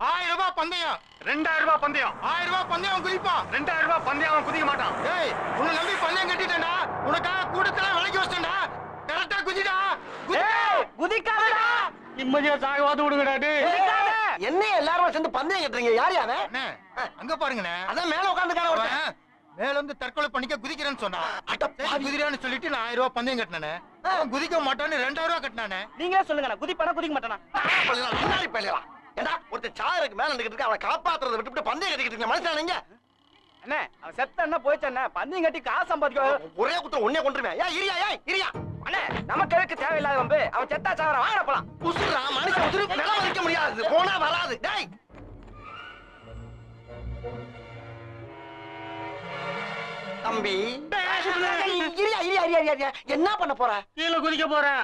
1000 ரூபாய் பந்தயம். 2000 ரூபாய் பந்தயம். 1000 ரூபாய் பந்தயம் அவன் குதிப்பான். 2000 ரூபாய் பந்தயம் அவன் குதிக்க மாட்டான். ஏய், உன்னை நம்பி பந்தயம் கட்டிட்டேன்டா. உனக்காக கூட்டத்துல விலைக்கு வச்சிட்டேன்டா. கரெக்டா குதிடா. குதிக்காதடா. நிம்மதியா சாகவாது விடுங்கடா டேய். என்ன எல்லாரும் சேர்ந்து பந்தயம் கட்டுறீங்க? யார் யாரு? அண்ணே, அங்க பாருங்கண்ணே. அதான் மேல உட்கார்ந்துக்கான ஒருத்தன். மேல இருந்து தற்கொலை பண்ணிக்க குதிக்கிறேன்னு சொன்னா. குதிரான்னு சொல்லிட்டு நான் 1000 ரூபாய் பந்தயம் கட்டினானே. அவன் குதிக்க மாட்டான்னு 2000 ரூபாய் கட்டினானே. நீங்களே சொல்லுங்க, நான் குதிப்பானா குதிக்க மாட்டானா? முன்னாடி போயிடலாம். ஏண்டா ஒருத்தன் சாருக்கு மேல நிக்கிட்டு அவனை காப்பாத்துறதை விட்டுவிட்டு பந்தயம் கட்டிக்கிட்டு மனுஷன் நீங்க. அண்ணே, அவன் செத்த என்ன போயிச்சண்ணே. பந்தயம் கட்டி காசு சம்பாதிக்க ஒரே குத்த ஒன்னே கொண்டுருவேன். ஏன் இரியா, ஏன் இரியா. அண்ணே, நமக்கு எதுக்கு தேவையில்லாத வம்பு? அவன் செத்தா சாவற வாங்க போலாம். உசுரா மனுஷன் உசுரு நில மதிக்க முடியாது. போனா வராது. டேய் தம்பி, என்ன பண்ண போற? கீழே குதிக்க போறேன்.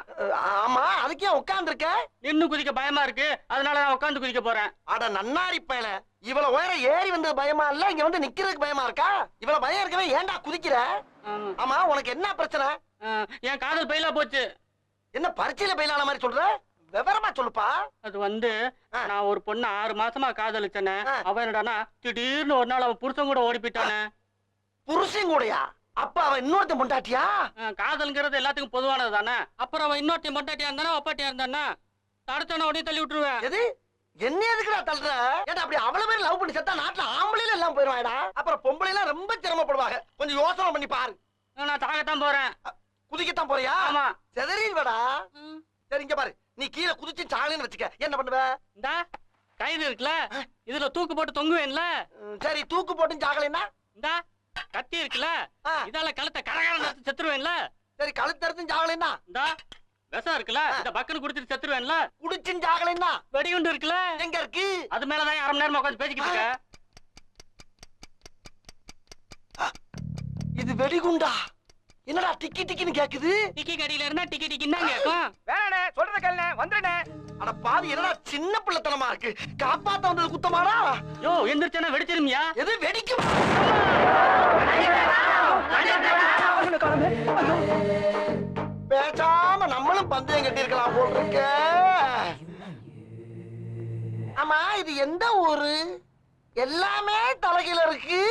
ஆமா, அதுக்கே உட்கார்ந்து இருக்க. நின்னு குதிக்க பயமா இருக்கு, அதனால நான் உட்கார்ந்து குதிக்க போறேன். அட நன்னாரி பயல, இவ்வளவு உயரம் ஏறி வந்தது பயமா இல்ல, இங்க வந்து நிக்கிறதுக்கு பயமா இருக்கா? இவ்வளவு பயம் இருக்கவே ஏன்டா குதிக்கிற? ஆமா, உனக்கு என்ன பிரச்சனை? என் காதல் பயிலா போச்சு. என்ன பரீட்சையில பயிலான மாதிரி சொல்ற? விவரமா சொல்லுப்பா. அது வந்து நான் ஒரு பொண்ணு 6 மாசமா காதலிச்சேனே. அவன் என்னடானா திடீர்னு ஒரு நாள் அவன் புருஷன் கூட ஓடி போயிட்டானே. புருஷன் கூடயா? அப்ப அவன் இன்னொருத்த பொண்டாட்டியா? காதல்ங்கிறது எல்லாத்துக்கும் பொதுவானது தானே. அப்புறம் அவன் இன்னொருத்த பொண்டாட்டியா இருந்தானா ஒப்பாட்டியா இருந்தானா தடுத்தான உடனே தள்ளி விட்டுருவேன். எது என்ன எதுக்குடா தள்ளுற? ஏடா அப்படி அவ்வளவு பேர் லவ் பண்ணி செத்தா நாட்டுல ஆம்பளையில எல்லாம் போயிருவாடா. அப்புறம் பொம்பளை எல்லாம் ரொம்ப சிரமப்படுவாங்க. கொஞ்சம் யோசனை பண்ணி பாரு. நான் தாகத்தான் போறேன். குதிக்கத்தான் போறியா? ஆமா. செதறிடுவடா. சரி, இங்க பாரு, நீ கீழே குதிச்சு சாலின்னு வச்சுக்க. என்ன பண்ணுவ? இந்த கைது இருக்குல்ல, இதுல தூக்கு போட்டு தொங்குவேன்ல. சரி, தூக்கு போட்டு சாகலைன்னா? இந்த கத்தி இருக்குல்ல, இதால கழுத்தை கரகர செத்துருவேன்ல. சரி, கழுத்தறுத்தும் சாகலைன்னா? இந்த விஷம் இருக்குல்ல, இந்த பக்கன்னு குடிச்சிட்டு செத்துருவேன்ல. குடிச்சும் சாகலைன்னா? வெடிகுண்டு இருக்குல்ல, எங்க இருக்கு? அது மேலதான் 1/2 மணி நேரமா உட்காந்து பேசிக்கிட்டு இருக்க. இது வெடிகுண்டா? என்னடா டிக்கி டிக்கின்னு கேக்குது? டிக்கி கடியில இருந்தா டிக்கி டிக்கின்னு தான் கேட்கும். வேணானே, சொல்றத கேளுனே, வந்துடுனே. அட பாவி, என்னடா சின்ன பிள்ளைத்தனமா இருக்கு. காப்பாத்த வந்தது குத்தமாடா? யோ, எந்திரிச்சனா வெடிச்சிருமியா? எது வெடிக்கும்? பேசாம நம்மளும் பந்தயம் கட்டி இருக்கலாம் போல் இருக்க. ஆமா, இது எந்த ஊரு? எல்லாமே தலைகீழ இருக்கு.